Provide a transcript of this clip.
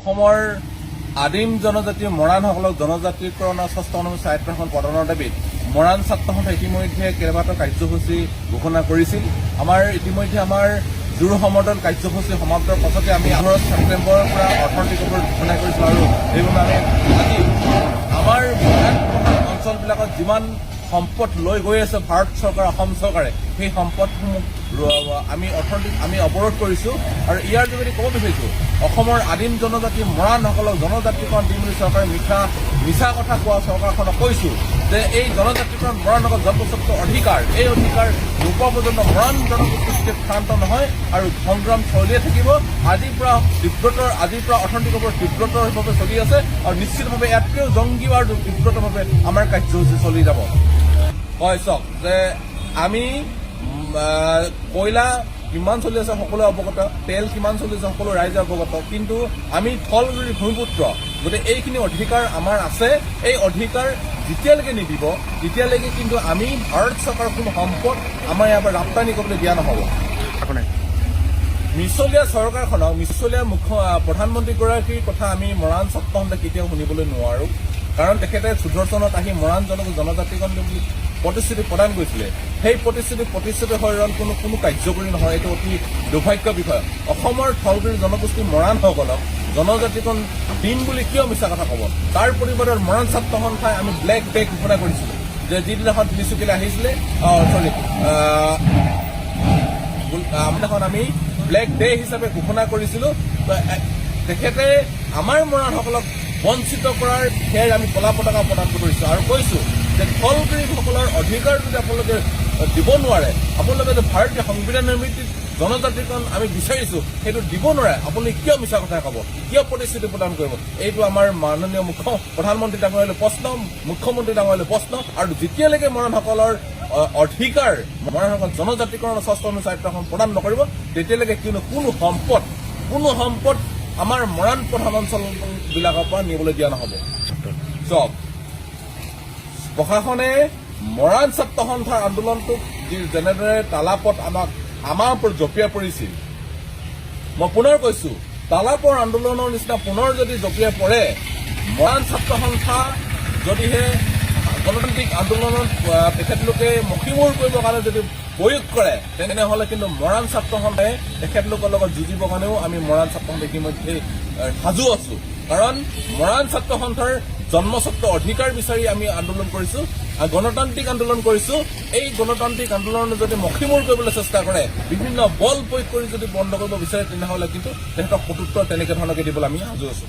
অসমৰ আদিম জনজাতি মৰাণসকলক জনজাতিকৰণৰ ৬ষ্ঠ অনুসূচী স্বায়ত্তশাসন প্ৰদানৰ দাবীত মৰাণ ছাত্ৰ সন্থাই ইতিমধ্যে কেইবাটাও কাৰ্যসূচী ঘোষণা কৰিছিল। ইতিমধ্যে আমাৰ জোৰ সমৰ্থন কাৰ্যসূচী সমাপ্তৰ পাছতে আমি ১৮ ছেপ্টেম্বৰৰ পৰা অৰ্থনৈতিক অৱৰোধ ঘোষণা কৰিছিলোঁ আৰু সেইবাবে আমি আজি আমাৰ মৰাণ অঞ্চলবিলাকত যিমান সম্পদ লৈ গৈ আছে ভাৰত চৰকাৰ অসম চৰকাৰে সেই সম্পদসমূহ আমি অৱৰোধ কৰিছোঁ আৰু ইয়াৰ যোগেদি ক'ব বিচাৰিছোঁ অসমৰ আদিম জনজাতি মৰাণসকলক জনজাতিকৰণ দিম বুলি চৰকাৰে মিছা কথা কোৱা চৰকাৰখনক কৈছোঁ যে এই জনজাতিকৰণ মৰাণসকল জন্মস্বত্ব অধিকাৰ এই অধিকাৰ নোপোৱা পৰ্যন্ত মৰাণ জনগোষ্ঠী ক্ষান্ত নহয় আৰু সংগ্ৰাম চলিয়ে থাকিব। আজিৰ পৰা অৰ্থনৈতিক অৱৰোধ তীব্ৰতৰভাৱে চলি আছে আৰু নিশ্চিতভাৱে ইয়াতকৈও জংগী আৰু তীব্ৰতৰভাৱে আমাৰ কাৰ্যসূচী চলি যাব। হয় চাওক যে আমি কয়লা কিমান চলি আছে সকলোৱে অৱগত, তেল কিমান চলি আছে সকলো ৰাইজে অৱগত, কিন্তু আমি থলগুৰি ভূমিপুত্ৰ গতিকে এইখিনি অধিকাৰ আমাৰ আছে। এই অধিকাৰ যেতিয়ালৈকে নিদিব তেতিয়ালৈকে কিন্তু আমি ভাৰত চৰকাৰৰ কোনো সম্পদ আমাৰ ইয়াৰ পৰা ৰপ্তানি কৰিবলৈ দিয়া নহ'ব। মিছলীয়া চৰকাৰখনক মিছলীয়া প্ৰধানমন্ত্ৰীগৰাকীৰ কথা আমি মৰাণ ছাত্ৰ সন্থাই কেতিয়াও শুনিবলৈ নোৱাৰোঁ, কাৰণ তেখেতে ১৪ চনত আহি মৰাণ জনজাতিকৰণ বুলি প্ৰতিশ্ৰুতি প্ৰদান কৰিছিলে। সেই প্ৰতিশ্ৰুতি শৰীৰত কোনো কাৰ্যকৰী নহয়। এইটো অতি দুৰ্ভাগ্যৰ বিষয়। অসমৰ থলগুৰি জনগোষ্ঠী মৰাণসকলক জনজাতিকৰণ দিম বুলি কিয় মিছা কথা ক'ব? তাৰ পৰিৱৰ্তে মৰাণ ছাত্ৰ সন্থাই আমি ব্লেক ডে ঘোষণা কৰিছিলোঁ যে যিদিনাখন তিনিচুকীয়ালৈ আহিছিলে দিনাখন আমি ব্লেক ডে হিচাপে ঘোষণা কৰিছিলোঁ। তেখেতে আমাৰ মৰাণসকলক বঞ্চিত কৰাৰ ফেৰ আমি কলা পতাকা প্ৰদান কৰিছোঁ আৰু কৈছোঁ যে থলগুৰিসকলৰ অধিকাৰ যদি আপোনালোকে দিব নোৱাৰে, আপোনালোকে যে ভাৰতীয় সংবিধান নিৰ্মিত জনজাতিকৰণ আমি বিচাৰিছোঁ সেইটো দিব নোৱাৰে, আপুনি কিয় মিছা কথা ক'ব, কিয় প্ৰতিশ্ৰুতি প্ৰদান কৰিব? এইটো আমাৰ মাননীয় প্ৰধানমন্ত্ৰী ডাঙৰীয়ালৈ প্ৰশ্ন, মুখ্যমন্ত্ৰী ডাঙৰীয়ালৈ প্ৰশ্ন। আৰু যেতিয়ালৈকে মৰাণসকলৰ অধিকাৰ মৰাণসকল জনজাতিকৰণৰ ৬ষ্ঠ অনুসূচী স্বায়ত্তশাসন প্ৰদান নকৰিব তেতিয়ালৈকে কোনো সম্পদ আমাৰ মৰাণ প্ৰধান অঞ্চলবিলাকৰ পৰা নিবলৈ দিয়া নহ'ব। চক প্ৰশাসনে মৰাণ ছাত্ৰ সন্থাৰ আন্দোলনটোক যেনেদৰে তালাপত আমাৰ ওপৰত জঁপিয়াই পৰিছিল, মই পুনৰ কৈছোঁ তালাপৰ আন্দোলনৰ নিচিনা পুনৰ যদি জঁপিয়াই পৰে, মৰাণ ছাত্ৰ সন্থা যদিহে গণতান্ত্ৰিক আন্দোলনত তেখেতলোকে মষিমূৰ কৰিবৰ কাৰণে যদি প্ৰয়োগ কৰে তেনেহ'লে কিন্তু মৰাণ ছাত্ৰ সন্থাই তেখেতলোকৰ লগত যুঁজিবৰ কাৰণেও আমি মৰাণ ছাত্ৰ সন্থা ইতিমধ্যে সাজু আছোঁ। কাৰণ মৰাণ ছাত্ৰ সন্থাৰ জন্মস্বত্ব অধিকাৰ বিচাৰি আমি আন্দোলন কৰিছোঁ, গণতান্ত্ৰিক আন্দোলন কৰিছোঁ। এই গণতান্ত্ৰিক আন্দোলন যদি মষিমূৰ কৰিবলৈ চেষ্টা কৰে, বিভিন্ন বল প্ৰয়োগ কৰি যদি বন্ধ কৰিব বিচাৰে তেনেহ'লে কিন্তু তেখেতক প্ৰত্যুত্তৰ তেনেকৈ ধৰণকে দিবলৈ আমি সাজু আছোঁ।